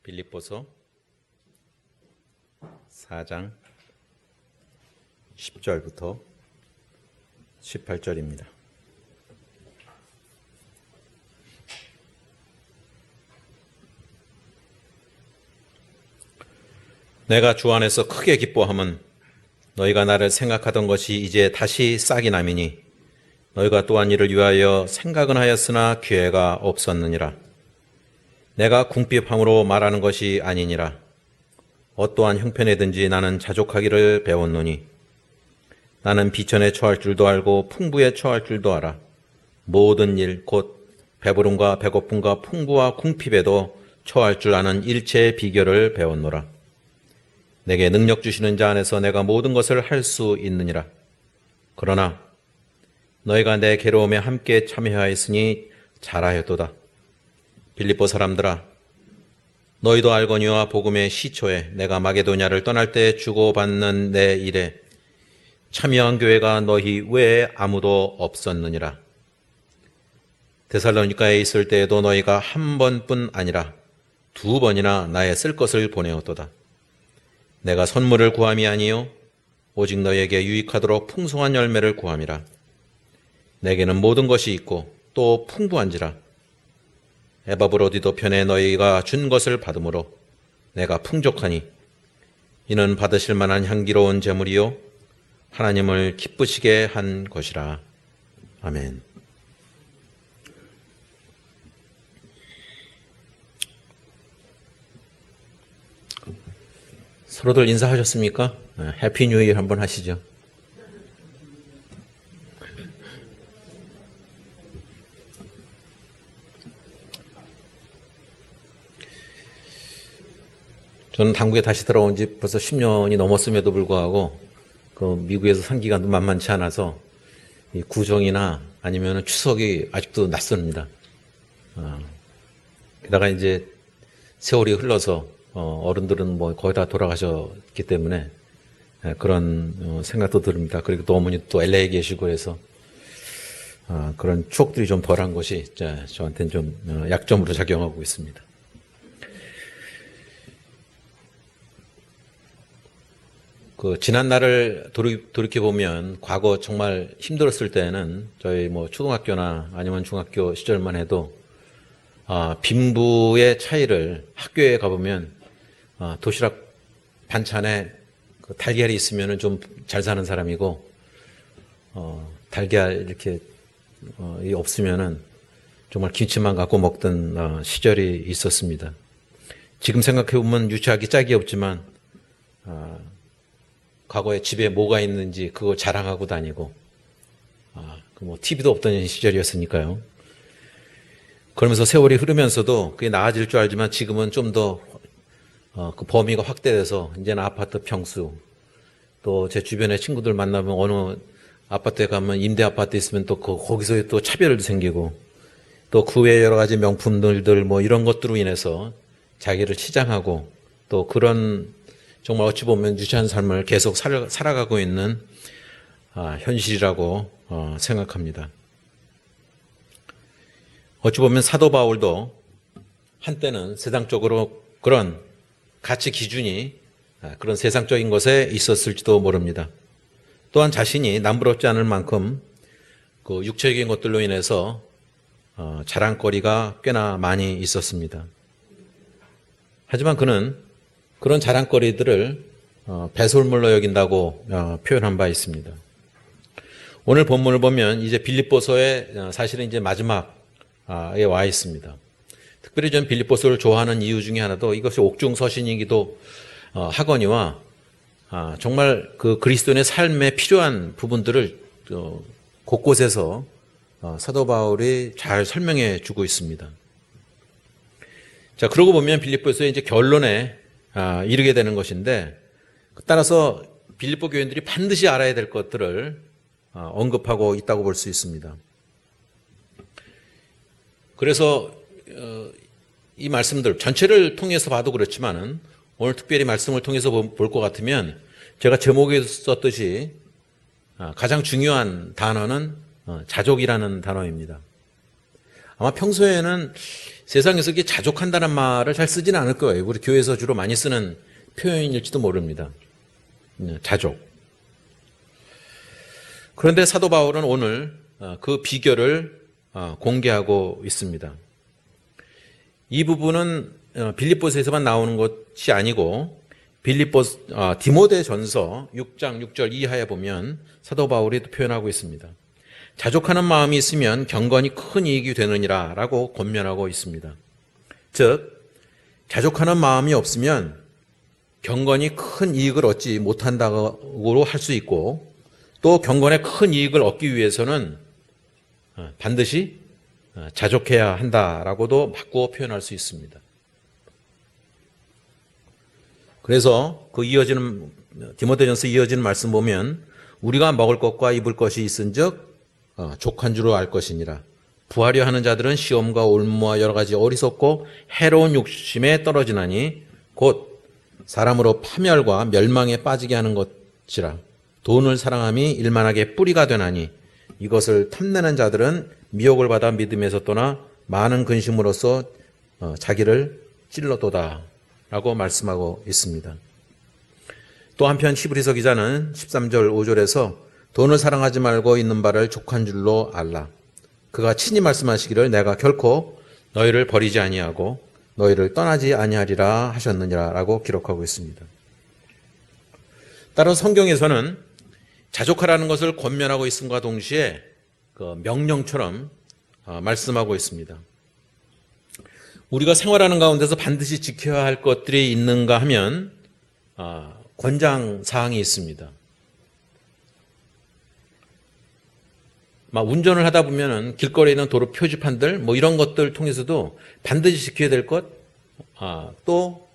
빌립보서 4장 10절부터 18절입니다. 내가 주 안에서 크게 기뻐함은 너희가 나를 생각하던 것이 이제 다시 싹이 남이니 너희가 또한 이를 위하여 생각은 하였으나 기회가 없었느니라. 내가 궁핍함으로 말하는 것이 아니니라. 어떠한 형편에든지 나는 자족하기를 배웠노니 나는 비천에 처할 줄도 알고 풍부에 처할 줄도 알아. 모든 일 곧 배부름과 배고픔과 풍부와 궁핍에도 처할 줄 아는 일체의 비결을 배웠노라. 내게 능력 주시는 자 안에서 내가 모든 것을 할 수 있느니라. 그러나 너희가 내 괴로움에 함께 참여하였으니 잘하였도다. 빌립보 사람들아, 너희도 알거니와 복음의 시초에 내가 마게도냐를 떠날 때 주고받는 내 일에 참여한 교회가 너희 외에 아무도 없었느니라. 데살로니가에 있을 때에도 너희가 한 번뿐 아니라 두 번이나 나의 쓸 것을 보내었도다. 내가 선물을 구함이 아니요 오직 너희에게 유익하도록 풍성한 열매를 구함이라. 내게는 모든 것이 있고 또 풍부한지라. 에바브로디도 편에 너희가 준 것을 받음으로 내가 풍족하니 이는 받으실 만한 향기로운 제물이요 하나님을 기쁘시게 한 것이라. 아멘. 서로들 인사하셨습니까? 해피 뉴 이어 한번 하시죠. 저는 한국에 다시 들어온 지 벌써 10년이 넘었음에도 불구하고 그 미국에서 산 기간도 만만치 않아서 이 구정이나 아니면 추석이 아직도 낯섭니다. 게다가 이제 세월이 흘러서 어른들은 뭐 거의 다 돌아가셨기 때문에 그런 생각도 듭니다. 그리고 또 어머니 또 LA에 계시고 해서 그런 추억들이 좀 덜한 것이 저한테는 좀 약점으로 작용하고 있습니다. 지난 날을 돌이켜보면 과거 정말 힘들었을 때는 저희 뭐 초등학교나 아니면 중학교 시절만 해도 빈부의 차이를 학교에 가보면 도시락 반찬에 달걀이 있으면 좀 잘 사는 사람이고 달걀 이렇게 없으면은 정말 김치만 갖고 먹던 시절이 있었습니다. 지금 생각해보면 유치하기 짝이 없지만 과거에 집에 뭐가 있는지 그거 자랑하고 다니고 뭐 TV도 없던 시절이었으니까요. 그러면서 세월이 흐르면서도 그게 나아질 줄 알지만 지금은 좀 더 그 범위가 확대돼서 이제는 아파트 평수, 또 제 주변에 친구들 만나면 어느 아파트에 가면 임대 아파트 있으면 또 거기서 또 차별도 생기고 또 그 외에 여러 가지 명품들 뭐 이런 것들로 인해서 자기를 치장하고 또 그런 정말 어찌 보면 유치한 삶을 계속 살아가고 있는 현실이라고 생각합니다. 어찌 보면 사도 바울도 한때는 세상적으로 그런 가치 기준이 그런 세상적인 것에 있었을지도 모릅니다. 또한 자신이 남부럽지 않을 만큼 그 육체적인 것들로 인해서 자랑거리가 꽤나 많이 있었습니다. 하지만 그는 그런 자랑거리들을 배설물로 여긴다고 표현한 바 있습니다. 오늘 본문을 보면 이제 빌립보서에 사실은 이제 마지막에 와 있습니다. 특별히 전 빌립보서를 좋아하는 이유 중에 하나도 이것이 옥중서신이기도 하거니와 정말 그 그리스도인의 삶에 필요한 부분들을 곳곳에서 사도 바울이 잘 설명해 주고 있습니다. 자, 그러고 보면 빌립보서의 이제 결론에 이르게 되는 것인데, 따라서 빌립보 교인들이 반드시 알아야 될 것들을 언급하고 있다고 볼 수 있습니다. 그래서 이 말씀들 전체를 통해서 봐도 그렇지만은 오늘 특별히 말씀을 통해서 볼 것 같으면 제가 제목에 썼듯이 가장 중요한 단어는 자족이라는 단어입니다. 아마 평소에는 세상에서 이렇게 자족한다는 말을 잘 쓰지는 않을 거예요. 우리 교회에서 주로 많이 쓰는 표현일지도 모릅니다. 자족. 그런데 사도 바울은 오늘 그 비결을 공개하고 있습니다. 이 부분은 빌립보서에서만 나오는 것이 아니고 디모데전서 6장 6절 이하에 보면 사도 바울이 표현하고 있습니다. 자족하는 마음이 있으면 경건이 큰 이익이 되느니라 라고 권면하고 있습니다. 즉 자족하는 마음이 없으면 경건이 큰 이익을 얻지 못한다고 할 수 있고, 또 경건의 큰 이익을 얻기 위해서는 반드시 자족해야 한다라고도 바꾸어 표현할 수 있습니다. 그래서 그 이어지는 디모데전서 이어지는 말씀 보면 우리가 먹을 것과 입을 것이 있은즉 족한 줄로 알 것이니라. 부하려 하는 자들은 시험과 올무와 여러 가지 어리석고 해로운 욕심에 떨어지나니 곧 사람으로 파멸과 멸망에 빠지게 하는 것이라. 돈을 사랑함이 일만하게 뿌리가 되나니 이것을 탐내는 자들은 미혹을 받아 믿음에서 떠나 많은 근심으로써 자기를 찔러도다 라고 말씀하고 있습니다. 또 한편 히브리서 기자는 13절 5절에서 돈을 사랑하지 말고 있는 바를 족한 줄로 알라. 그가 친히 말씀하시기를 내가 결코 너희를 버리지 아니하고 너희를 떠나지 아니하리라 하셨느니라 라고 기록하고 있습니다. 따라서 성경에서는 자족하라는 것을 권면하고 있음과 동시에 그 명령처럼 말씀하고 있습니다. 우리가 생활하는 가운데서 반드시 지켜야 할 것들이 있는가 하면 권장 사항이 있습니다. 운전을 하다 보면은 길거리에 있는 도로 표지판들 이런 것들 통해서도 반드시 지켜야 될 것, 또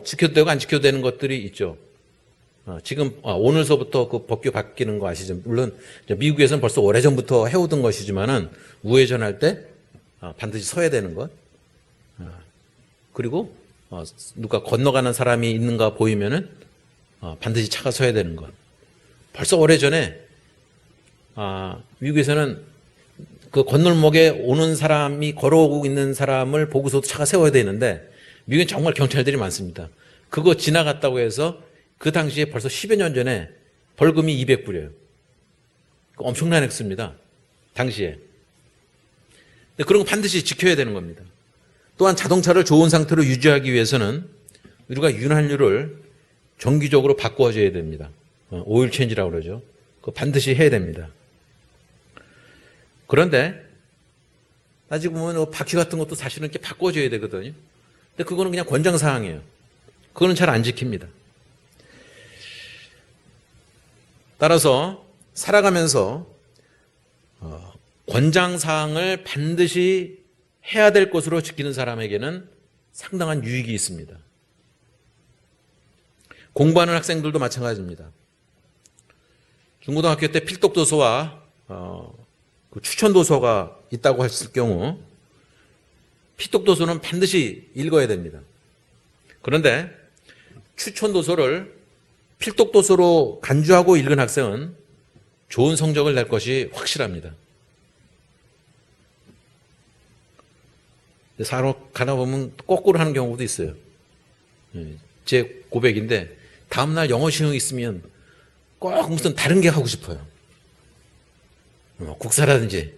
지켜도 되고 안 지켜도 되는 것들이 있죠. 지금 오늘서부터 그 법규 바뀌는 거 아시죠? 물론 미국에서는 벌써 오래전부터 해오던 것이지만은 우회전할 때 반드시 서야 되는 것, 그리고 누가 건너가는 사람이 있는가 보이면은 반드시 차가 서야 되는 것. 벌써 오래전에 미국에서는 그 건널목에 오는 사람이 걸어오고 있는 사람을 보고서도 차가 세워야 되는데 미국엔 정말 경찰들이 많습니다. 그거 지나갔다고 해서 그 당시에 벌써 10여 년 전에 벌금이 200불이에요. 엄청난 액수입니다. 당시에. 근데 그런 거 반드시 지켜야 되는 겁니다. 또한 자동차를 좋은 상태로 유지하기 위해서는 우리가 윤활유를 정기적으로 바꿔줘야 됩니다. 오일 체인지라고 그러죠. 그거 반드시 해야 됩니다. 그런데 따지고 보면 바퀴 같은 것도 사실은 이렇게 바꿔줘야 되거든요. 근데 그거는 그냥 권장사항이에요. 그거는 잘 안 지킵니다. 따라서 살아가면서 권장사항을 반드시 해야 될 것으로 지키는 사람에게는 상당한 유익이 있습니다. 공부하는 학생들도 마찬가지입니다. 중고등학교 때 필독도서와 그 추천도서가 있다고 했을 경우 필독도서는 반드시 읽어야 됩니다. 그런데 추천도서를 필독도서로 간주하고 읽은 학생은 좋은 성적을 낼 것이 확실합니다. 가다 보면 거꾸로 하는 경우도 있어요. 제 고백인데 다음날 영어 시험 있으면 꼭 무슨 다른 게 하고 싶어요. 국사라든지.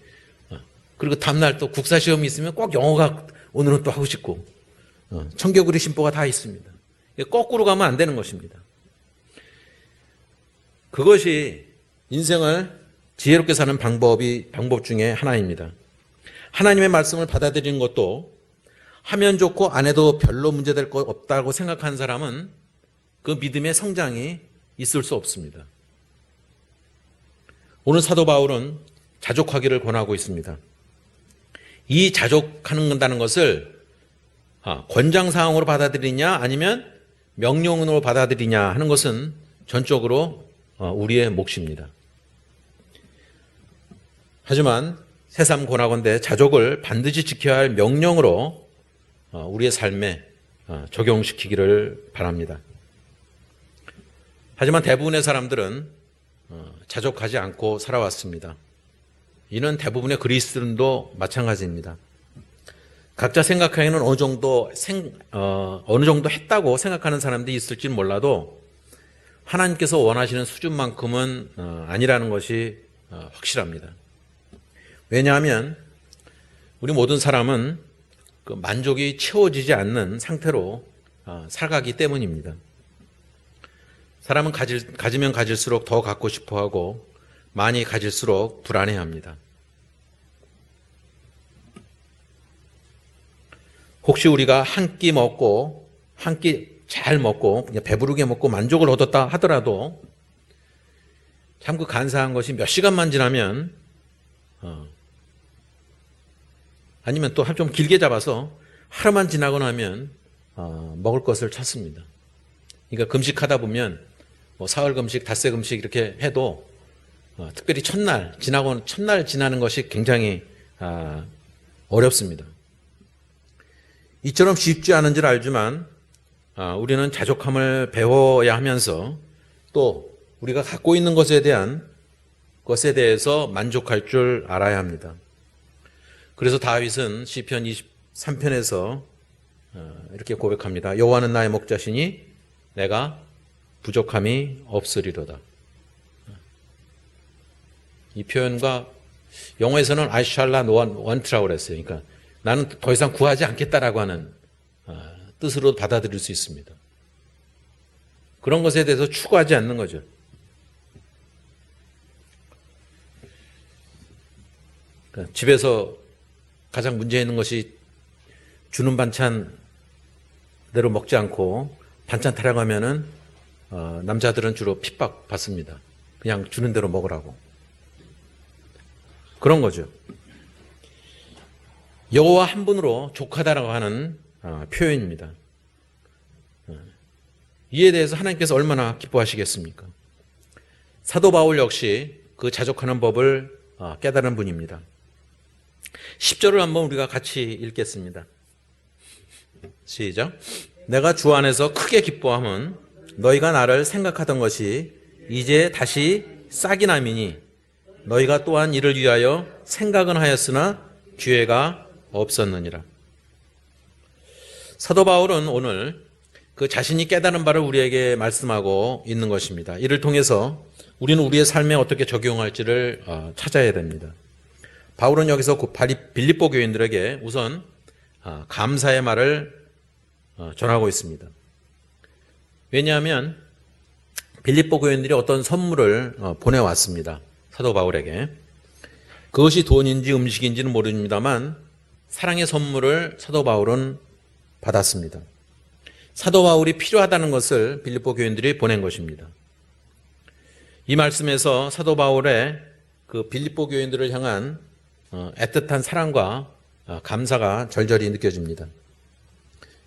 그리고 다음날 또 국사 시험이 있으면 꼭 영어가 오늘은 또 하고 싶고. 청개구리 심보가 다 있습니다. 거꾸로 가면 안 되는 것입니다. 그것이 인생을 지혜롭게 사는 방법 중에 하나입니다. 하나님의 말씀을 받아들이는 것도 하면 좋고 안 해도 별로 문제될 것 없다고 생각하는 사람은 그 믿음의 성장이 있을 수 없습니다. 오늘 사도 바울은 자족하기를 권하고 있습니다. 이 자족한다는 것을 권장사항으로 받아들이냐 아니면 명령으로 받아들이냐 하는 것은 전적으로 우리의 몫입니다. 하지만 새삼 권하건대 자족을 반드시 지켜야 할 명령으로 우리의 삶에 적용시키기를 바랍니다. 하지만 대부분의 사람들은 자족하지 않고 살아왔습니다. 이는 대부분의 그리스도인도 마찬가지입니다. 각자 생각하기에는 어느 정도 했다고 생각하는 사람들이 있을지 몰라도 하나님께서 원하시는 수준만큼은 아니라는 것이 확실합니다. 왜냐하면 우리 모든 사람은 그 만족이 채워지지 않는 상태로 살아가기 때문입니다. 사람은 가지면 가질수록 더 갖고 싶어하고 많이 가질수록 불안해합니다. 혹시 우리가 한 끼 먹고 한 끼 잘 먹고 그냥 배부르게 먹고 만족을 얻었다 하더라도 참 그 간사한 것이 몇 시간만 지나면 아니면 또 좀 길게 잡아서 하루만 지나고 나면 먹을 것을 찾습니다. 그러니까 금식하다 보면 뭐 사흘 금식, 닷새 금식 이렇게 해도 특별히 첫날 지나는 것이 굉장히 어렵습니다. 이처럼 쉽지 않은 줄 알지만 우리는 자족함을 배워야 하면서 또 우리가 갖고 있는 것에 대해서 만족할 줄 알아야 합니다. 그래서 다윗은 시편 23편에서 이렇게 고백합니다. 여호와는 나의 목자시니 내가 부족함이 없으리로다. 이 표현과 영어에서는 I shall not want라고 그랬어요. 그러니까 나는 더 이상 구하지 않겠다라고 하는 뜻으로 받아들일 수 있습니다. 그런 것에 대해서 추구하지 않는 거죠. 그러니까 집에서 가장 문제 있는 것이 주는 반찬대로 먹지 않고 반찬 타라고 하면은 남자들은 주로 핍박 받습니다. 그냥 주는 대로 먹으라고. 그런 거죠. 여호와 한 분으로 족하다라고 하는 표현입니다. 이에 대해서 하나님께서 얼마나 기뻐하시겠습니까? 사도 바울 역시 그 자족하는 법을 깨달은 분입니다. 10절을 한번 우리가 같이 읽겠습니다. 시작. 내가 주 안에서 크게 기뻐함은 너희가 나를 생각하던 것이 이제 다시 싹이 남이니 너희가 또한 이를 위하여 생각은 하였으나 기회가 없었느니라. 사도 바울은 오늘 그 자신이 깨달은 바를 우리에게 말씀하고 있는 것입니다. 이를 통해서 우리는 우리의 삶에 어떻게 적용할지를 찾아야 됩니다. 바울은 여기서 빌립보 교인들에게 우선 감사의 말을 전하고 있습니다. 왜냐하면 빌립보 교인들이 어떤 선물을 보내왔습니다. 사도 바울에게. 그것이 돈인지 음식인지는 모릅니다만 사랑의 선물을 사도 바울은 받았습니다. 사도 바울이 필요하다는 것을 빌립보 교인들이 보낸 것입니다. 이 말씀에서 사도 바울의 그 빌립보 교인들을 향한 애틋한 사랑과 감사가 절절히 느껴집니다.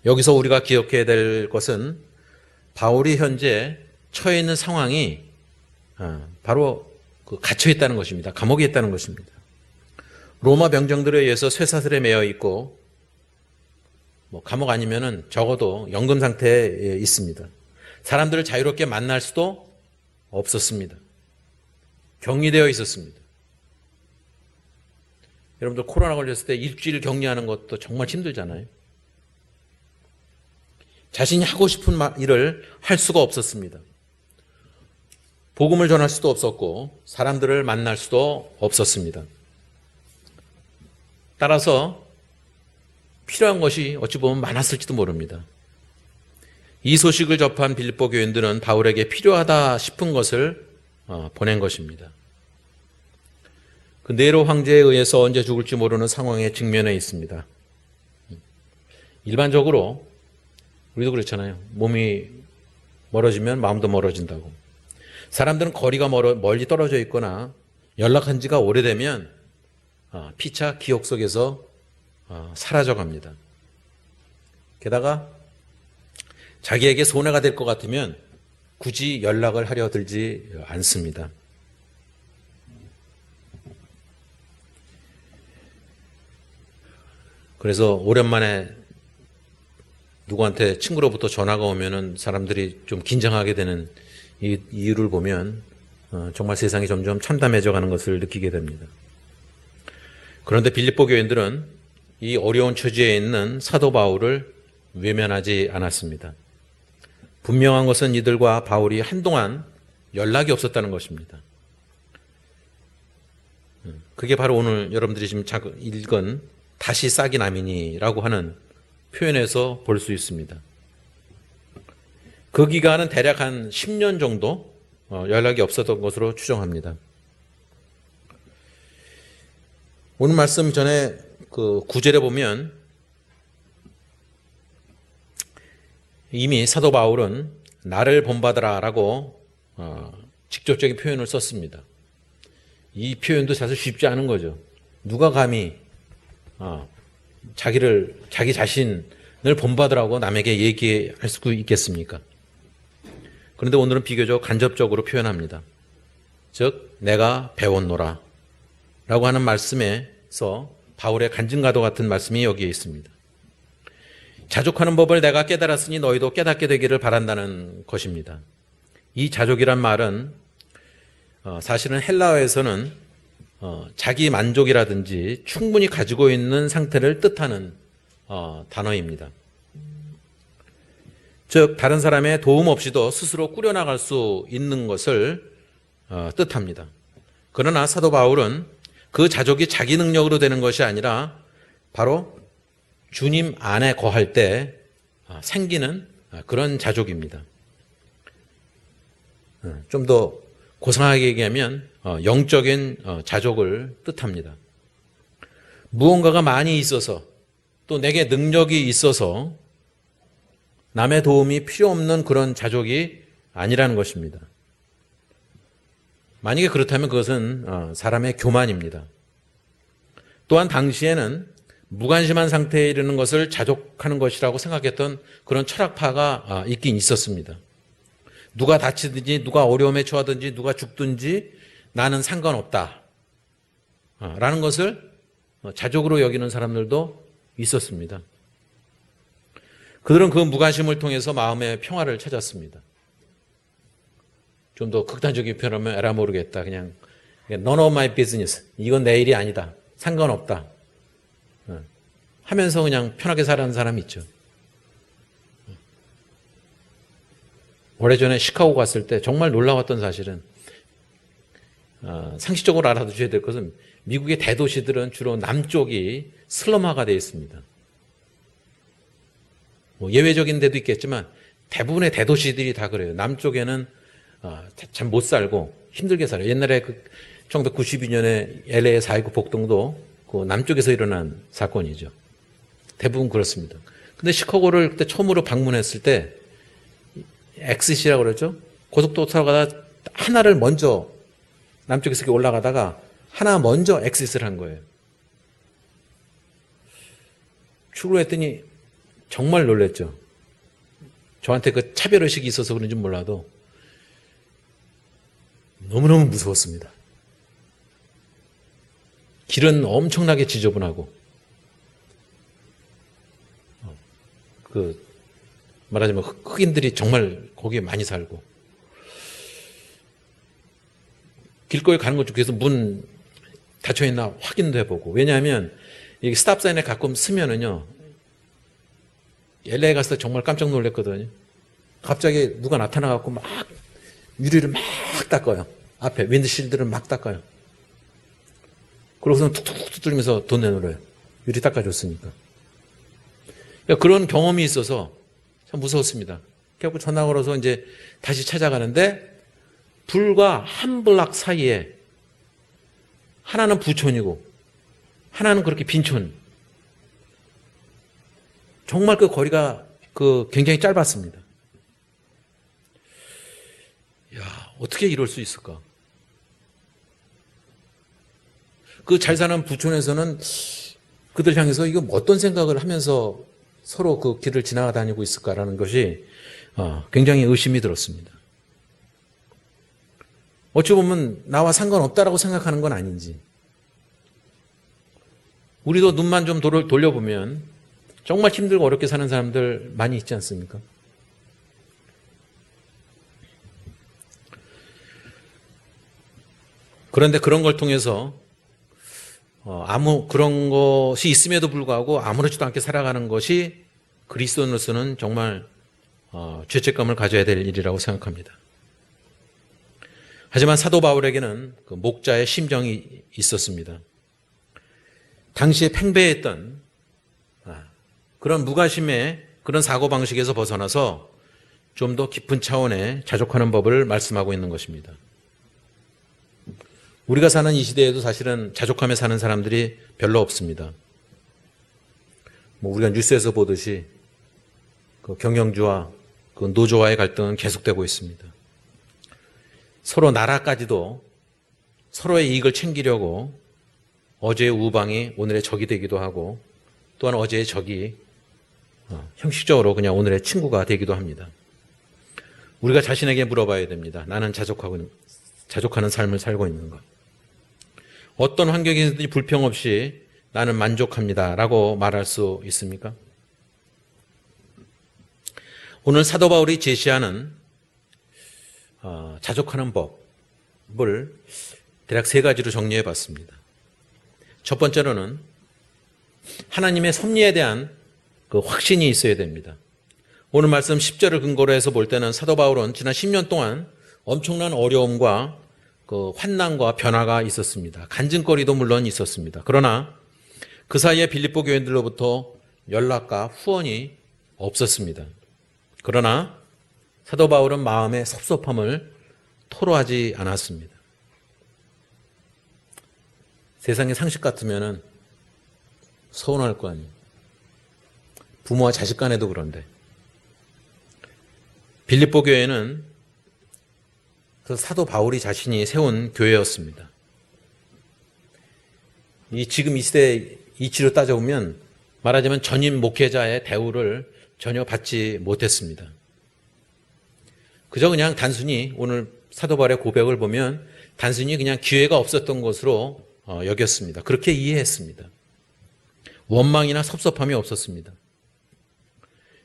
여기서 우리가 기억해야 될 것은 바울이 현재 처해 있는 상황이 바로 갇혀 있다는 것입니다. 감옥에 있다는 것입니다. 로마 병정들에 의해서 쇠사슬에 매여 있고 감옥 아니면은 적어도 연금 상태에 있습니다. 사람들을 자유롭게 만날 수도 없었습니다. 격리되어 있었습니다. 여러분들 코로나 걸렸을 때 일주일 격리하는 것도 정말 힘들잖아요. 자신이 하고 싶은 일을 할 수가 없었습니다. 복음을 전할 수도 없었고 사람들을 만날 수도 없었습니다. 따라서 필요한 것이 어찌 보면 많았을지도 모릅니다. 이 소식을 접한 빌립보 교인들은 바울에게 필요하다 싶은 것을 보낸 것입니다. 그 네로 황제에 의해서 언제 죽을지 모르는 상황에 직면해 있습니다. 일반적으로 우리도 그렇잖아요. 몸이 멀어지면 마음도 멀어진다고. 사람들은 거리가 멀리 떨어져 있거나 연락한 지가 오래되면 피차 기억 속에서 사라져갑니다. 게다가 자기에게 손해가 될 것 같으면 굳이 연락을 하려 들지 않습니다. 그래서 오랜만에 누구한테 친구로부터 전화가 오면은 사람들이 좀 긴장하게 되는 이 이유를 보면 정말 세상이 점점 참담해져 가는 것을 느끼게 됩니다. 그런데 빌립보 교인들은 이 어려운 처지에 있는 사도 바울을 외면하지 않았습니다. 분명한 것은 이들과 바울이 한동안 연락이 없었다는 것입니다. 그게 바로 오늘 여러분들이 지금 읽은 다시 싹이 나미니라고 하는 표현에서 볼 수 있습니다. 그 기간은 대략 한 10년 정도 연락이 없었던 것으로 추정합니다. 오늘 말씀 전에 그 9절에 보면 이미 사도 바울은 나를 본받으라라고 직접적인 표현을 썼습니다. 이 표현도 사실 쉽지 않은 거죠. 누가 감히 자기 자신을 본받으라고 남에게 얘기할 수 있겠습니까? 그런데 오늘은 비교적 간접적으로 표현합니다. 즉 내가 배웠노라 라고 하는 말씀에서 바울의 간증가도 같은 말씀이 여기에 있습니다. 자족하는 법을 내가 깨달았으니 너희도 깨닫게 되기를 바란다는 것입니다. 이 자족이란 말은 사실은 헬라어에서는 자기 만족이라든지 충분히 가지고 있는 상태를 뜻하는 단어입니다. 즉 다른 사람의 도움 없이도 스스로 꾸려나갈 수 있는 것을 뜻합니다. 그러나 사도 바울은 그 자족이 자기 능력으로 되는 것이 아니라 바로 주님 안에 거할 때 생기는 그런 자족입니다. 좀 더 고상하게 얘기하면 영적인 자족을 뜻합니다. 무언가가 많이 있어서 또 내게 능력이 있어서 남의 도움이 필요 없는 그런 자족이 아니라는 것입니다. 만약에 그렇다면 그것은 사람의 교만입니다. 또한 당시에는 무관심한 상태에 이르는 것을 자족하는 것이라고 생각했던 그런 철학파가 있긴 있었습니다. 누가 다치든지 누가 어려움에 처하든지 누가 죽든지 나는 상관없다 라는 것을 자족으로 여기는 사람들도 있었습니다. 그들은 그 무관심을 통해서 마음의 평화를 찾았습니다. 좀 더 극단적인 표현하면 에라 모르겠다. 그냥 none of my business. 이건 내 일이 아니다. 상관없다. 하면서 그냥 편하게 살아가는 사람이 있죠. 오래전에 시카고 갔을 때 정말 놀라웠던 사실은 상식적으로 알아두셔야 될 것은 미국의 대도시들은 주로 남쪽이 슬럼화가 되어 있습니다. 뭐 예외적인 데도 있겠지만 대부분의 대도시들이 다 그래요. 남쪽에는 참 못 살고 힘들게 살아요. 옛날에 1992년에 LA 4.19 폭동도 그 남쪽에서 일어난 사건이죠. 대부분 그렇습니다. 근데 시카고를 그때 처음으로 방문했을 때 엑싯이라고 그러죠. 고속도로 타러가다 하나를 먼저 남쪽에서 올라가다가 하나 먼저 엑싯을 한 거예요. 출근했더니 정말 놀랬죠. 저한테 그 차별의식이 있어서 그런지 몰라도 너무너무 무서웠습니다. 길은 엄청나게 지저분하고 말하자면 흑인들이 정말 거기에 많이 살고 길거리 가는 것 중에서 문 닫혀있나 확인도 해보고 왜냐하면 이 스탑사인에 가끔 쓰면은요 LA 갔을 때 정말 깜짝 놀랐거든요. 갑자기 누가 나타나갖고 막 유리를 막 닦아요. 앞에 윈드실드를 막 닦아요. 그러고서는 툭툭툭 뚫리면서 돈 내놓아요. 유리 닦아줬으니까. 그러니까 그런 경험이 있어서 참 무서웠습니다. 그래서 전화 걸어서 이제 다시 찾아가는데 불과 한 블락 사이에 하나는 부촌이고 하나는 그렇게 빈촌. 정말 그 거리가 굉장히 짧았습니다. 야, 어떻게 이럴 수 있을까? 그 잘 사는 부촌에서는 그들 향해서 이거 어떤 생각을 하면서 서로 그 길을 지나다니고 있을까라는 것이 굉장히 의심이 들었습니다. 어찌 보면 나와 상관없다라고 생각하는 건 아닌지. 우리도 눈만 좀 돌려보면 정말 힘들고 어렵게 사는 사람들 많이 있지 않습니까? 그런데 그런 걸 통해서 아무 그런 것이 있음에도 불구하고 아무렇지도 않게 살아가는 것이 그리스도인으로서는 정말 죄책감을 가져야 될 일이라고 생각합니다. 하지만 사도 바울에게는 그 목자의 심정이 있었습니다. 당시에 팽배했던 그런 무관심의 그런 사고방식에서 벗어나서 좀 더 깊은 차원의 자족하는 법을 말씀하고 있는 것입니다. 우리가 사는 이 시대에도 사실은 자족하며 사는 사람들이 별로 없습니다. 우리가 뉴스에서 보듯이 그 경영주와 그 노조와의 갈등은 계속되고 있습니다. 서로 나라까지도 서로의 이익을 챙기려고 어제의 우방이 오늘의 적이 되기도 하고 또한 어제의 적이 형식적으로 그냥 오늘의 친구가 되기도 합니다. 우리가 자신에게 물어봐야 됩니다. 나는 자족하는 삶을 살고 있는가? 어떤 환경에서든지 불평 없이 나는 만족합니다 라고 말할 수 있습니까? 오늘 사도 바울이 제시하는 자족하는 법을 대략 세 가지로 정리해 봤습니다. 첫 번째로는 하나님의 섭리에 대한 그 확신이 있어야 됩니다. 오늘 말씀 10절을 근거로 해서 볼 때는 사도 바울은 지난 10년 동안 엄청난 어려움과 그 환난과 변화가 있었습니다. 간증거리도 물론 있었습니다. 그러나 그 사이에 빌립보 교인들로부터 연락과 후원이 없었습니다. 그러나 사도 바울은 마음의 섭섭함을 토로하지 않았습니다. 세상의 상식 같으면 서운할 거 아니에요. 부모와 자식 간에도 그런데. 빌립보 교회는 그 사도 바울이 자신이 세운 교회였습니다. 지금 이 시대 이치로 따져보면 말하자면 전임 목회자의 대우를 전혀 받지 못했습니다. 그저 그냥 단순히 오늘 사도 바울의 고백을 보면 단순히 그냥 기회가 없었던 것으로 여겼습니다. 그렇게 이해했습니다. 원망이나 섭섭함이 없었습니다.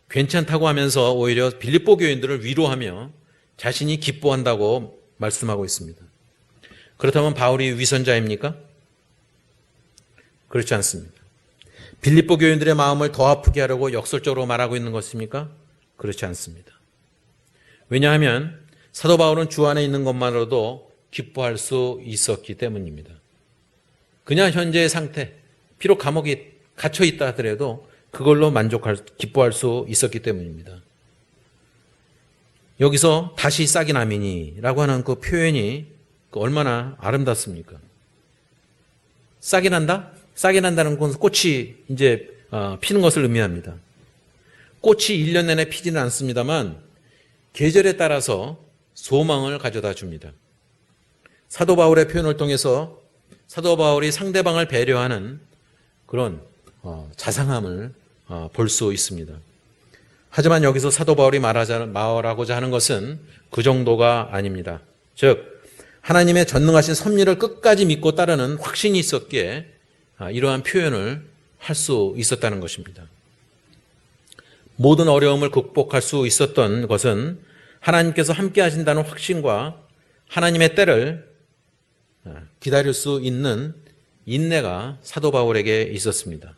괜찮다고 하면서 오히려 빌립보 교인들을 위로하며 자신이 기뻐한다고 말씀하고 있습니다. 그렇다면 바울이 위선자입니까? 그렇지 않습니다. 빌립보 교인들의 마음을 더 아프게 하려고 역설적으로 말하고 있는 것입니까? 그렇지 않습니다. 왜냐하면 사도 바울은 주 안에 있는 것만으로도 기뻐할 수 있었기 때문입니다. 그냥 현재의 상태, 비록 감옥에 갇혀 있다 하더라도 그걸로 기뻐할 수 있었기 때문입니다. 여기서 다시 싹이 나미니라고 하는 그 표현이 얼마나 아름답습니까? 싹이 난다? 싹이 난다는 건 꽃이 이제 피는 것을 의미합니다. 꽃이 1년 내내 피지는 않습니다만 계절에 따라서 소망을 가져다 줍니다. 사도 바울의 표현을 통해서 사도 바울이 상대방을 배려하는 그런 자상함을 볼 수 있습니다. 하지만 여기서 사도 바울이 말하고자 하는 것은 그 정도가 아닙니다. 즉 하나님의 전능하신 섭리를 끝까지 믿고 따르는 확신이 있었기에 이러한 표현을 할 수 있었다는 것입니다. 모든 어려움을 극복할 수 있었던 것은 하나님께서 함께 하신다는 확신과 하나님의 때를 기다릴 수 있는 인내가 사도 바울에게 있었습니다.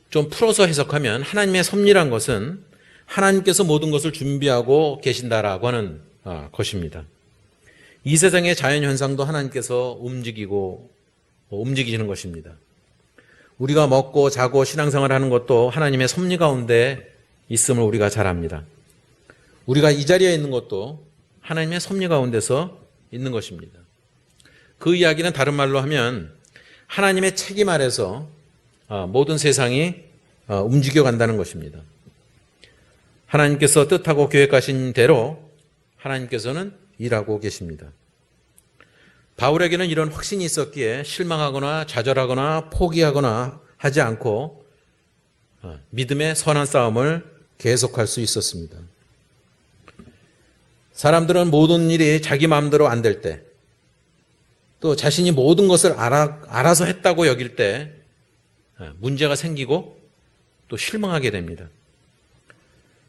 좀 풀어서 해석하면 하나님의 섭리란 것은 하나님께서 모든 것을 준비하고 계신다라고 하는 것입니다. 이 세상의 자연현상도 하나님께서 움직이시는 것입니다. 우리가 먹고 자고 신앙생활 하는 것도 하나님의 섭리 가운데 있음을 우리가 잘 압니다. 우리가 이 자리에 있는 것도 하나님의 섭리 가운데서 있는 것입니다. 그 이야기는 다른 말로 하면 하나님의 책임 아래서 모든 세상이 움직여간다는 것입니다. 하나님께서 뜻하고 계획하신 대로 하나님께서는 일하고 계십니다. 바울에게는 이런 확신이 있었기에 실망하거나 좌절하거나 포기하거나 하지 않고 믿음의 선한 싸움을 계속할 수 있었습니다. 사람들은 모든 일이 자기 마음대로 안 될 때, 또 자신이 모든 것을 알아서 했다고 여길 때 문제가 생기고 또 실망하게 됩니다.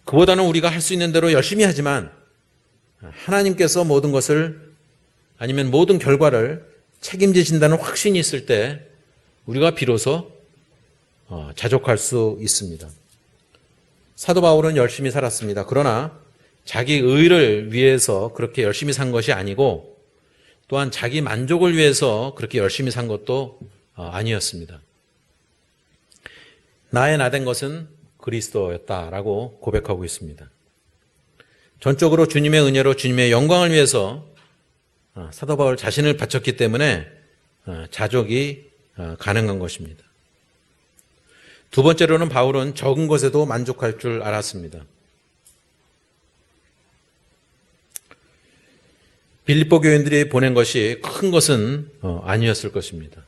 그보다는 우리가 할 수 있는 대로 열심히 하지만 하나님께서 모든 것을 아니면 모든 결과를 책임지신다는 확신이 있을 때 우리가 비로소 자족할 수 있습니다. 사도 바울은 열심히 살았습니다. 그러나 자기 의를 위해서 그렇게 열심히 산 것이 아니고 또한 자기 만족을 위해서 그렇게 열심히 산 것도 아니었습니다. 나의 나된 것은 그리스도였다라고 고백하고 있습니다. 전적으로 주님의 은혜로 주님의 영광을 위해서 사도 바울 자신을 바쳤기 때문에 자족이 가능한 것입니다. 두 번째로는 바울은 적은 것에도 만족할 줄 알았습니다. 빌립보 교인들이 보낸 것이 큰 것은 아니었을 것입니다.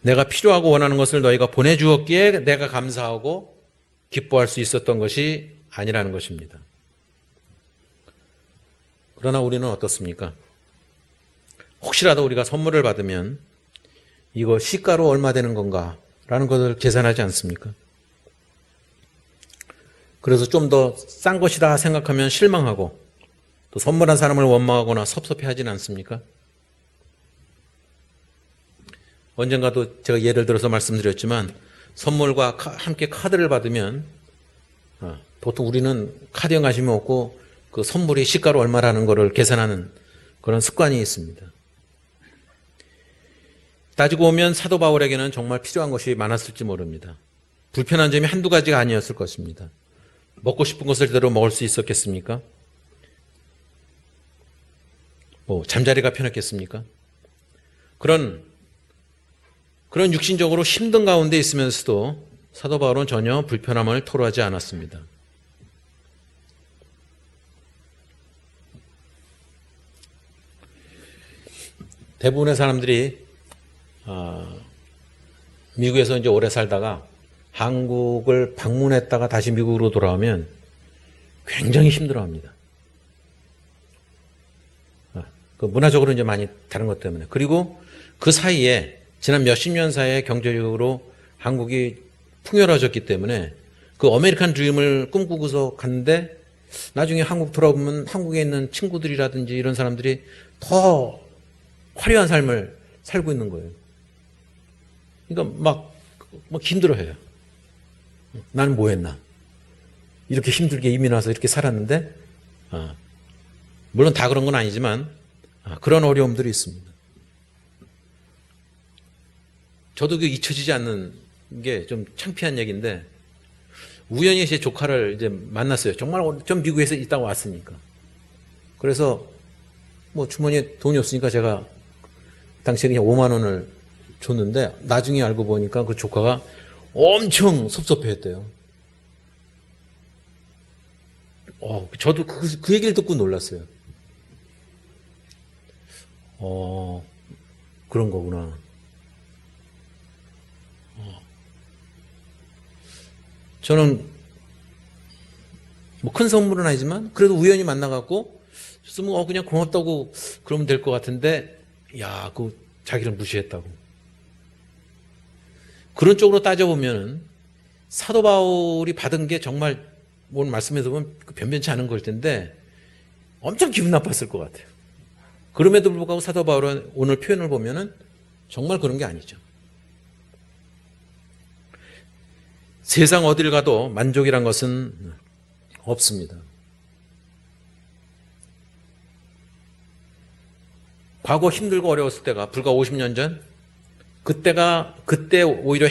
내가 필요하고 원하는 것을 너희가 보내주었기에 내가 감사하고 기뻐할 수 있었던 것이 아니라는 것입니다. 그러나 우리는 어떻습니까? 혹시라도 우리가 선물을 받으면 이거 시가로 얼마 되는 건가? 라는 것을 계산하지 않습니까? 그래서 좀 더 싼 것이다 생각하면 실망하고 또 선물한 사람을 원망하거나 섭섭해하지는 않습니까? 언젠가도 제가 예를 들어서 말씀드렸지만 선물과 함께 카드를 받으면 보통 우리는 카드에 관심이 없고 그 선물이 시가로 얼마라는 것을 계산하는 그런 습관이 있습니다. 따지고 보면 사도 바울에게는 정말 필요한 것이 많았을지 모릅니다. 불편한 점이 한두 가지가 아니었을 것입니다. 먹고 싶은 것을 제대로 먹을 수 있었겠습니까? 잠자리가 편했겠습니까? 그런 육신적으로 힘든 가운데 있으면서도 사도 바울은 전혀 불편함을 토로하지 않았습니다. 대부분의 사람들이 미국에서 이제 오래 살다가 한국을 방문했다가 다시 미국으로 돌아오면 굉장히 힘들어합니다. 그 문화적으로 이제 많이 다른 것 때문에. 그리고 그 사이에 지난 몇십 년 사이에 경제적으로 한국이 풍요로워졌기 때문에 그 아메리칸 드림을 꿈꾸고서 갔는데 나중에 한국 돌아오면 한국에 있는 친구들이라든지 이런 사람들이 더 화려한 삶을 살고 있는 거예요. 그러니까 막 힘들어해요. 나는 뭐 했나? 이렇게 힘들게 이민 와서 이렇게 살았는데, 물론 다 그런 건 아니지만, 그런 어려움들이 있습니다. 저도 그 잊혀지지 않는 게 좀 창피한 얘기인데, 우연히 제 조카를 이제 만났어요. 정말 좀 미국에서 있다가 왔으니까. 그래서 주머니에 돈이 없으니까 제가 당시에 그냥 5만 원을 줬는데, 나중에 알고 보니까 그 조카가 엄청 섭섭해했대요. 저도 그 얘기를 듣고 놀랐어요. 그런 거구나. 저는 큰 선물은 아니지만 그래도 우연히 만나갖고 줬으면 그냥 고맙다고 그러면 될 것 같은데, 자기를 무시했다고. 그런 쪽으로 따져보면 사도 바울이 받은 게 정말 오늘 말씀에서 보면 변변치 않은 걸 텐데 엄청 기분 나빴을 것 같아요. 그럼에도 불구하고 사도 바울은 오늘 표현을 보면은 정말 그런 게 아니죠. 세상 어딜 가도 만족이란 것은 없습니다. 과거 힘들고 어려웠을 때가 불과 50년 전, 그때 오히려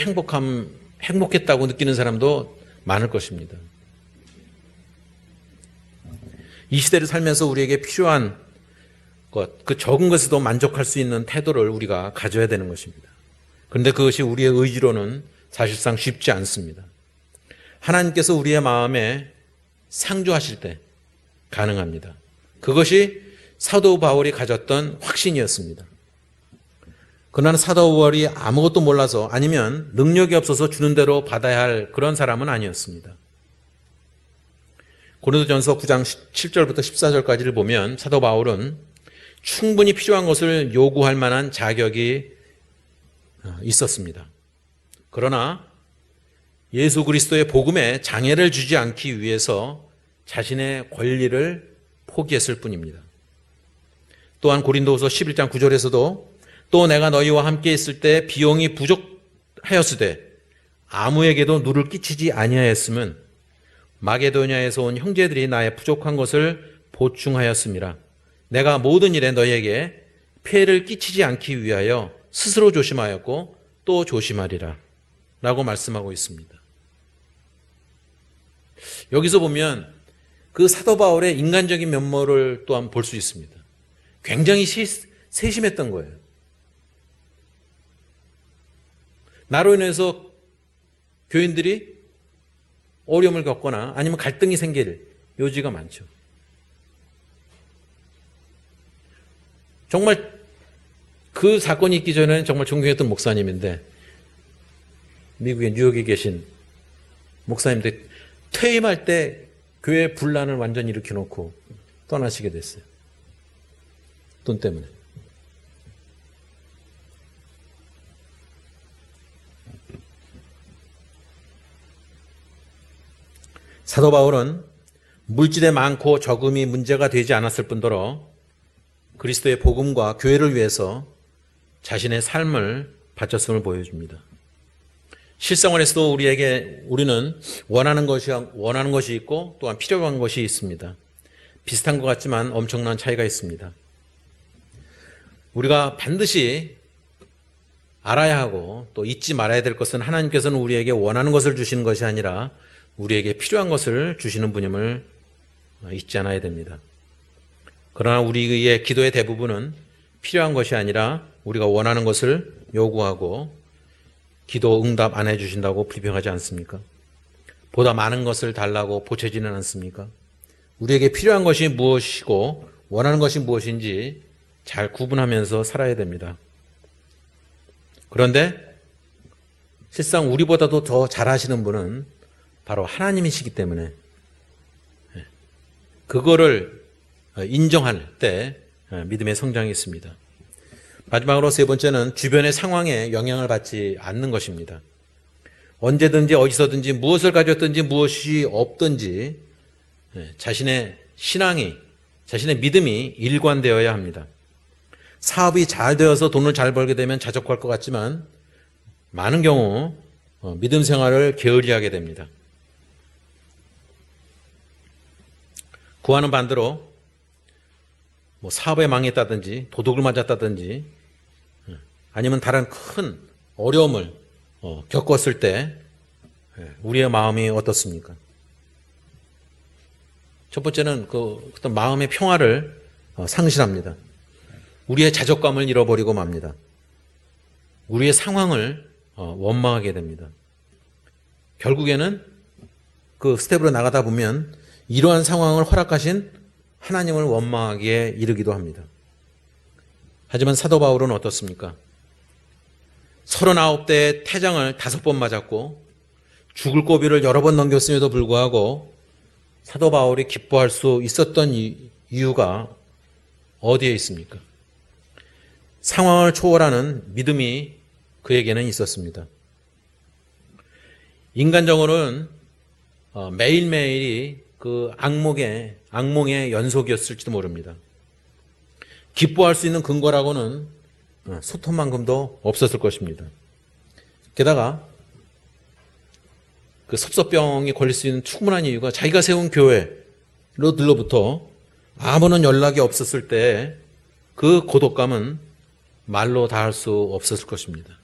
행복했다고 느끼는 사람도 많을 것입니다. 이 시대를 살면서 우리에게 필요한 것, 그 적은 것에도 만족할 수 있는 태도를 우리가 가져야 되는 것입니다. 그런데 그것이 우리의 의지로는 사실상 쉽지 않습니다. 하나님께서 우리의 마음에 상주하실 때 가능합니다. 그것이 사도 바울이 가졌던 확신이었습니다. 그러나 사도 바울이 아무것도 몰라서 아니면 능력이 없어서 주는 대로 받아야 할 그런 사람은 아니었습니다. 고린도전서 9장 7절부터 14절까지를 보면 사도 바울은 충분히 필요한 것을 요구할 만한 자격이 있었습니다. 그러나 예수 그리스도의 복음에 장애를 주지 않기 위해서 자신의 권리를 포기했을 뿐입니다. 또한 고린도후서 11장 9절에서도 또 내가 너희와 함께 있을 때 비용이 부족하였으되 아무에게도 누를 끼치지 아니하였으면 마게도냐에서 온 형제들이 나의 부족한 것을 보충하였음이라. 내가 모든 일에 너희에게 폐해를 끼치지 않기 위하여 스스로 조심하였고 또 조심하리라 라고 말씀하고 있습니다. 여기서 보면 그 사도 바울의 인간적인 면모를 또한 볼 수 있습니다. 굉장히 세심했던 거예요. 나로 인해서 교인들이 어려움을 겪거나 아니면 갈등이 생길 요지가 많죠. 정말 그 사건이 있기 전에는 정말 존경했던 목사님인데 미국의 뉴욕에 계신 목사님들 퇴임할 때 교회 분란을 완전히 일으켜놓고 떠나시게 됐어요. 돈 때문에. 사도 바울은 물질에 많고 적음이 문제가 되지 않았을 뿐더러 그리스도의 복음과 교회를 위해서 자신의 삶을 바쳤음을 보여줍니다. 실생활에서도 우리는 원하는 것이 있고 또한 필요한 것이 있습니다. 비슷한 것 같지만 엄청난 차이가 있습니다. 우리가 반드시 알아야 하고 또 잊지 말아야 될 것은 하나님께서는 우리에게 원하는 것을 주시는 것이 아니라 우리에게 필요한 것을 주시는 분임을 잊지 않아야 됩니다. 그러나 우리의 기도의 대부분은 필요한 것이 아니라 우리가 원하는 것을 요구하고 기도 응답 안 해주신다고 불평하지 않습니까? 보다 많은 것을 달라고 보채지는 않습니까? 우리에게 필요한 것이 무엇이고 원하는 것이 무엇인지 잘 구분하면서 살아야 됩니다. 그런데 실상 우리보다도 더 잘하시는 분은 바로 하나님이시기 때문에 그거를 인정할 때 믿음의 성장이 있습니다. 마지막으로 세 번째는 주변의 상황에 영향을 받지 않는 것입니다. 언제든지 어디서든지 무엇을 가졌든지 무엇이 없든지 자신의 신앙이, 자신의 믿음이 일관되어야 합니다. 사업이 잘 되어서 돈을 잘 벌게 되면 자족할 것 같지만 많은 경우 믿음 생활을 게을리하게 됩니다. 구하는 반대로 사업에 망했다든지 도둑을 맞았다든지 아니면 다른 큰 어려움을 겪었을 때 우리의 마음이 어떻습니까? 첫 번째는 어떤 마음의 평화를 상실합니다. 우리의 자존감을 잃어버리고 맙니다. 우리의 상황을 원망하게 됩니다. 결국에는 그 스텝으로 나가다 보면 이러한 상황을 허락하신 하나님을 원망하기에 이르기도 합니다. 하지만 사도 바울은 어떻습니까? 39대의 태장을 5번 맞았고 죽을 고비를 여러 번 넘겼음에도 불구하고 사도 바울이 기뻐할 수 있었던 이유가 어디에 있습니까? 상황을 초월하는 믿음이 그에게는 있었습니다. 인간적으로는 매일매일이 그 악몽의 연속이었을지도 모릅니다. 기뻐할 수 있는 근거라고는 소톱만큼도 없었을 것입니다. 게다가 그 섭섭병이 걸릴 수 있는 충분한 이유가 자기가 세운 교회로들로부터 아무런 연락이 없었을 때 그 고독감은 말로 다 할 수 없었을 것입니다.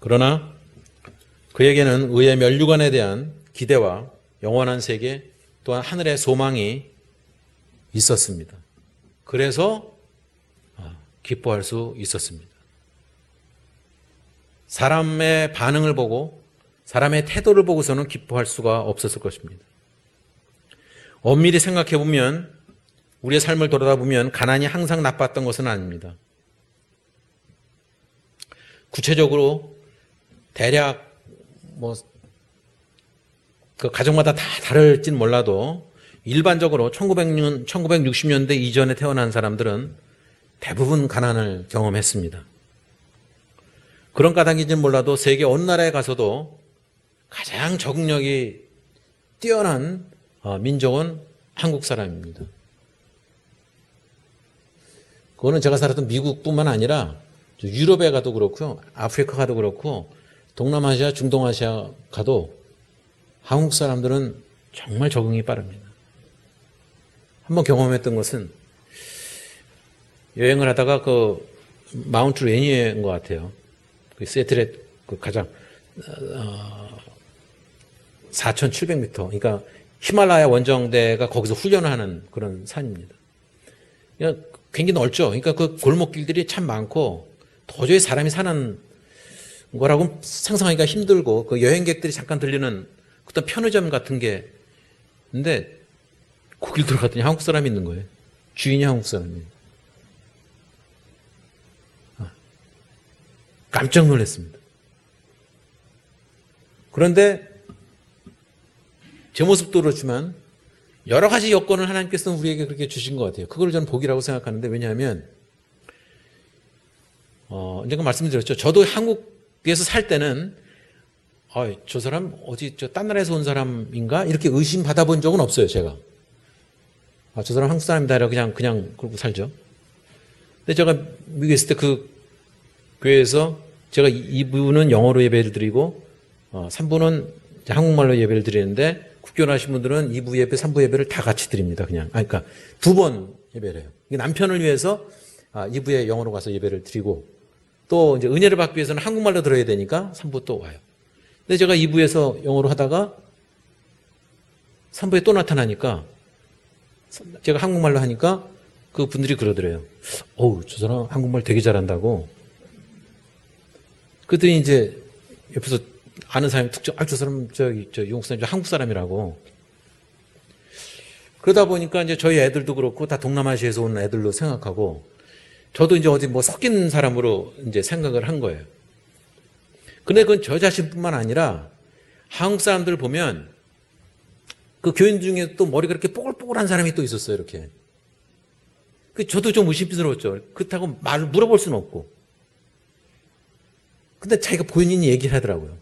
그러나 그에게는 의의 면류관에 대한 기대와 영원한 세계 또한 하늘의 소망이 있었습니다. 그래서 기뻐할 수 있었습니다. 사람의 반응을 보고 사람의 태도를 보고서는 기뻐할 수가 없었을 것입니다. 엄밀히 생각해 보면 우리의 삶을 돌아보면 가난이 항상 나빴던 것은 아닙니다. 구체적으로 대략 그 가정마다 다 다를진 몰라도 일반적으로 1960년대 이전에 태어난 사람들은 대부분 가난을 경험했습니다. 그런 까닭인지는 몰라도 세계 어느 나라에 가서도 가장 적응력이 뛰어난 민족은 한국 사람입니다. 그거는 제가 살았던 미국뿐만 아니라 유럽에 가도 그렇고요. 아프리카 가도 그렇고 동남아시아, 중동아시아 가도 한국 사람들은 정말 적응이 빠릅니다. 한번 경험했던 것은 여행을 하다가 그 마운트 레니에인 것 같아요. 그 세틀의 그 가장 4,700m. 그러니까 히말라야 원정대가 거기서 훈련을 하는 그런 산입니다. 굉장히 넓죠. 그러니까 그 골목길들이 참 많고 도저히 사람이 사는 거라고 상상하기가 힘들고 그 여행객들이 잠깐 들리는 어떤 편의점 같은 게 있는데 거길 들어갔더니 한국 사람이 있는 거예요. 주인이 한국 사람이에요. 깜짝 놀랐습니다. 그런데 제 모습도 그렇지만 여러 가지 여건을 하나님께서는 우리에게 그렇게 주신 것 같아요. 그걸 저는 복이라고 생각하는데 왜냐하면 제가 말씀드렸죠. 저도 한국에서 살 때는 저 사람 어디 딴 나라에서 온 사람인가 이렇게 의심 받아본 적은 없어요. 제가 저 사람 한국 사람이다 이러고 그냥 그러고 살죠. 근데 제가 미국에 있을 때 그 교회에서 제가 2부는 영어로 예배를 드리고 3부는 한국말로 예배를 드리는데 국교하신 분들은 2부 예배, 3부 예배를 다 같이 드립니다. 그러니까 2번 예배를 해요. 남편을 위해서 2부에 영어로 가서 예배를 드리고 또 이제 은혜를 받기 위해서는 한국말로 들어야 되니까 3부 또 와요. 근데 제가 2부에서 영어로 하다가 3부에 또 나타나니까 제가 한국말로 하니까 그 분들이 그러더래요. 저 사람 한국말 되게 잘한다고. 그랬더니 이제 옆에서 아는 사람이 특정, 저 사람, 영국 사람, 한국 사람이라고. 그러다 보니까 이제 저희 애들도 그렇고 다 동남아시아에서 온 애들로 생각하고 저도 이제 어디 뭐 섞인 사람으로 이제 생각을 한 거예요. 근데 그건 저 자신뿐만 아니라 한국 사람들 보면 그 교인 중에 또 머리가 이렇게 뽀글뽀글한 사람이 또 있었어요, 이렇게. 저도 좀 의심스러웠죠. 그렇다고 말을 물어볼 수는 없고. 근데 자기가 본인이 얘기를 하더라고요.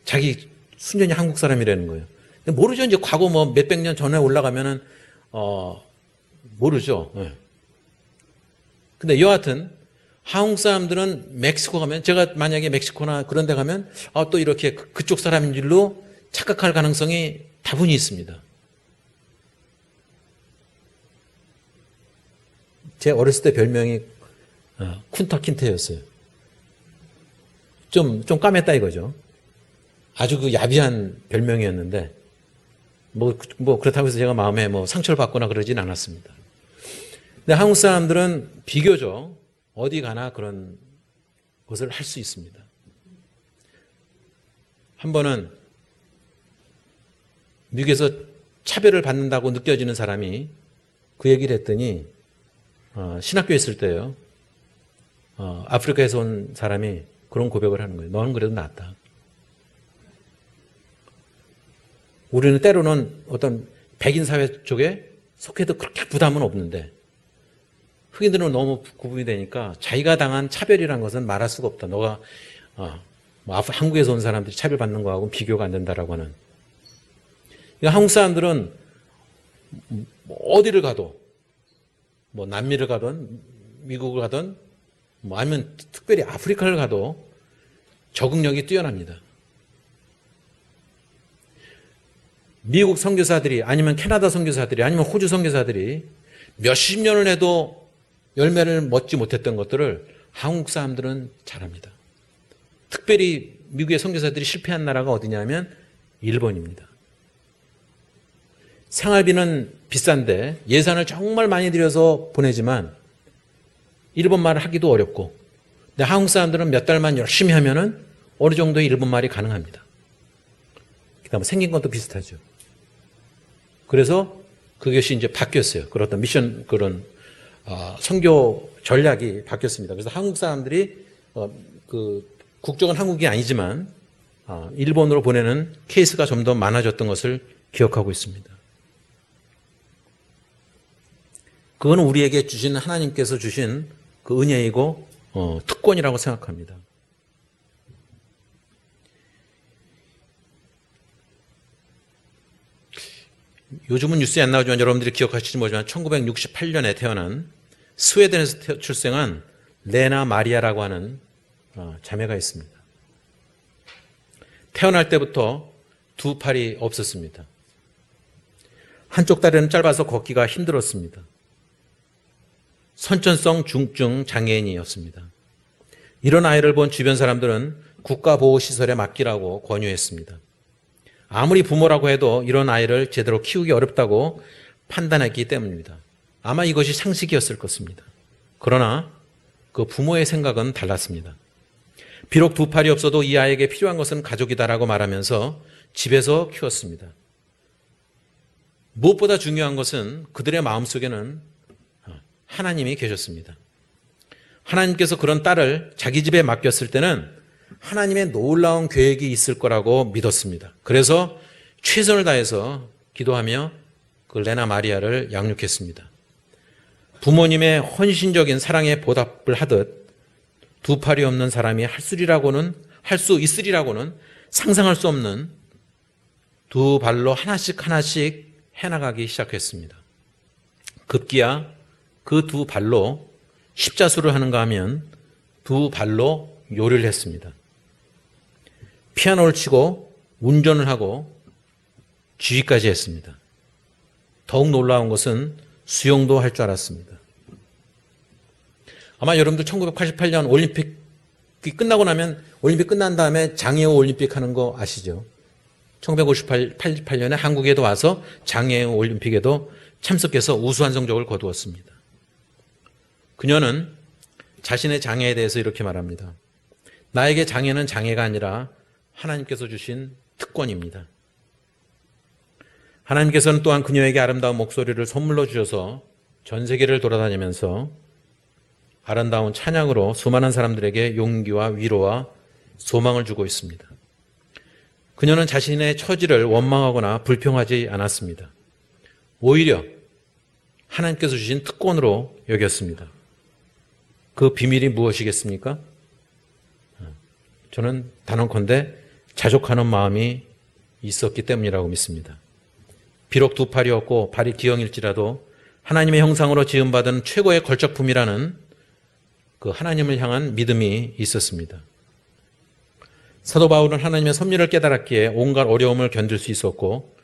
자기 순전히 한국 사람이라는 거예요. 모르죠. 이제 과거 뭐 몇백 년 전에 올라가면은, 모르죠. 근데 여하튼, 한국 사람들은 멕시코 가면, 제가 만약에 멕시코나 그런 데 가면, 또 이렇게 그쪽 사람인 줄로 착각할 가능성이 다분히 있습니다. 제 어렸을 때 별명이 쿤타킨테였어요. 좀 까맸다 이거죠. 아주 그 야비한 별명이었는데, 뭐 그렇다고 해서 제가 마음에 뭐 상처를 받거나 그러진 않았습니다. 근데 한국 사람들은 비교적 어디 가나 그런 것을 할 수 있습니다. 한 번은 미국에서 차별을 받는다고 느껴지는 사람이 그 얘기를 했더니, 신학교에 있을 때요, 아프리카에서 온 사람이 그런 고백을 하는 거예요. 너는 그래도 낫다. 우리는 때로는 어떤 백인 사회 쪽에 속해도 그렇게 부담은 없는데 흑인들은 너무 구분이 되니까 자기가 당한 차별이라는 것은 말할 수가 없다. 너가 한국에서 온 사람들이 차별받는 거하고는 비교가 안 된다라고 하는. 그러니까 한국 사람들은 어디를 가도 뭐 남미를 가든 미국을 가든 뭐 아니면 특별히 아프리카를 가도 적응력이 뛰어납니다. 미국 선교사들이 아니면 캐나다 선교사들이 아니면 호주 선교사들이 몇십 년을 해도 열매를 맺지 못했던 것들을 한국 사람들은 잘합니다. 특별히 미국의 선교사들이 실패한 나라가 어디냐면 일본입니다. 생활비는 비싼데 예산을 정말 많이 들여서 보내지만 일본말을 하기도 어렵고, 근데 한국 사람들은 몇 달만 열심히 하면은 어느 정도의 일본말이 가능합니다. 그다음에 생긴 것도 비슷하죠. 그래서 그것이 이제 바뀌었어요. 그런 미션, 그런 선교 전략이 바뀌었습니다. 그래서 한국 사람들이 그 국적은 한국이 아니지만 일본으로 보내는 케이스가 좀 더 많아졌던 것을 기억하고 있습니다. 그건 우리에게 주신, 하나님께서 주신 그 은혜이고 특권이라고 생각합니다. 요즘은 뉴스에 안 나오지만 여러분들이 기억하실지 모르지만 1968년에 태어난 스웨덴에서 출생한 레나 마리아라고 하는 자매가 있습니다. 태어날 때부터 두 팔이 없었습니다. 한쪽 다리는 짧아서 걷기가 힘들었습니다. 선천성 중증 장애인이었습니다. 이런 아이를 본 주변 사람들은 국가보호시설에 맡기라고 권유했습니다. 아무리 부모라고 해도 이런 아이를 제대로 키우기 어렵다고 판단했기 때문입니다. 아마 이것이 상식이었을 것입니다. 그러나 그 부모의 생각은 달랐습니다. 비록 두 팔이 없어도 이 아이에게 필요한 것은 가족이다라고 말하면서 집에서 키웠습니다. 무엇보다 중요한 것은 그들의 마음속에는 하나님이 계셨습니다. 하나님께서 그런 딸을 자기 집에 맡겼을 때는 하나님의 놀라운 계획이 있을 거라고 믿었습니다. 그래서 최선을 다해서 기도하며 그 레나 마리아를 양육했습니다. 부모님의 헌신적인 사랑에 보답을 하듯 두 팔이 없는 사람이 할 수 있으리라고는 상상할 수 없는 두 발로 하나씩 해나가기 시작했습니다. 급기야 그 두 발로 십자수를 하는가 하면 두 발로 요리를 했습니다. 피아노를 치고 운전을 하고 지휘까지 했습니다. 더욱 놀라운 것은 수영도 할 줄 알았습니다. 아마 여러분들 1988년 올림픽이 끝나고 나면 올림픽 끝난 다음에 장애우 올림픽 하는 거 아시죠? 1988년에 한국에도 와서 장애우 올림픽에도 참석해서 우수한 성적을 거두었습니다. 그녀는 자신의 장애에 대해서 이렇게 말합니다. 나에게 장애는 장애가 아니라 하나님께서 주신 특권입니다. 하나님께서는 또한 그녀에게 아름다운 목소리를 선물로 주셔서 전 세계를 돌아다니면서 아름다운 찬양으로 수많은 사람들에게 용기와 위로와 소망을 주고 있습니다. 그녀는 자신의 처지를 원망하거나 불평하지 않았습니다. 오히려 하나님께서 주신 특권으로 여겼습니다. 그 비밀이 무엇이겠습니까? 저는 단언컨대 자족하는 마음이 있었기 때문이라고 믿습니다. 비록 두 팔이 없고 발이 기형일지라도 하나님의 형상으로 지음받은 최고의 걸작품이라는 그 하나님을 향한 믿음이 있었습니다. 사도 바울은 하나님의 섭리를 깨달았기에 온갖 어려움을 견딜 수 있었고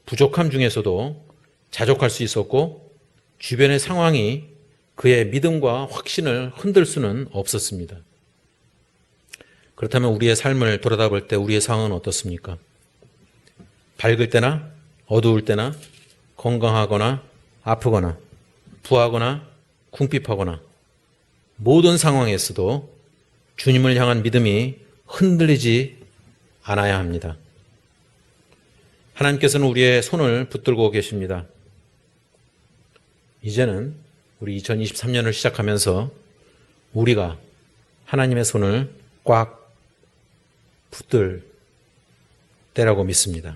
부족함 중에서도 자족할 수 있었고 주변의 상황이 그의 믿음과 확신을 흔들 수는 없었습니다. 그렇다면 우리의 삶을 돌아다볼 때 우리의 상황은 어떻습니까? 밝을 때나 어두울 때나 건강하거나 아프거나 부하거나 궁핍하거나 모든 상황에서도 주님을 향한 믿음이 흔들리지 않아야 합니다. 하나님께서는 우리의 손을 붙들고 계십니다. 이제는 우리 2023년을 시작하면서 우리가 하나님의 손을 꽉 붙들 때라고 믿습니다.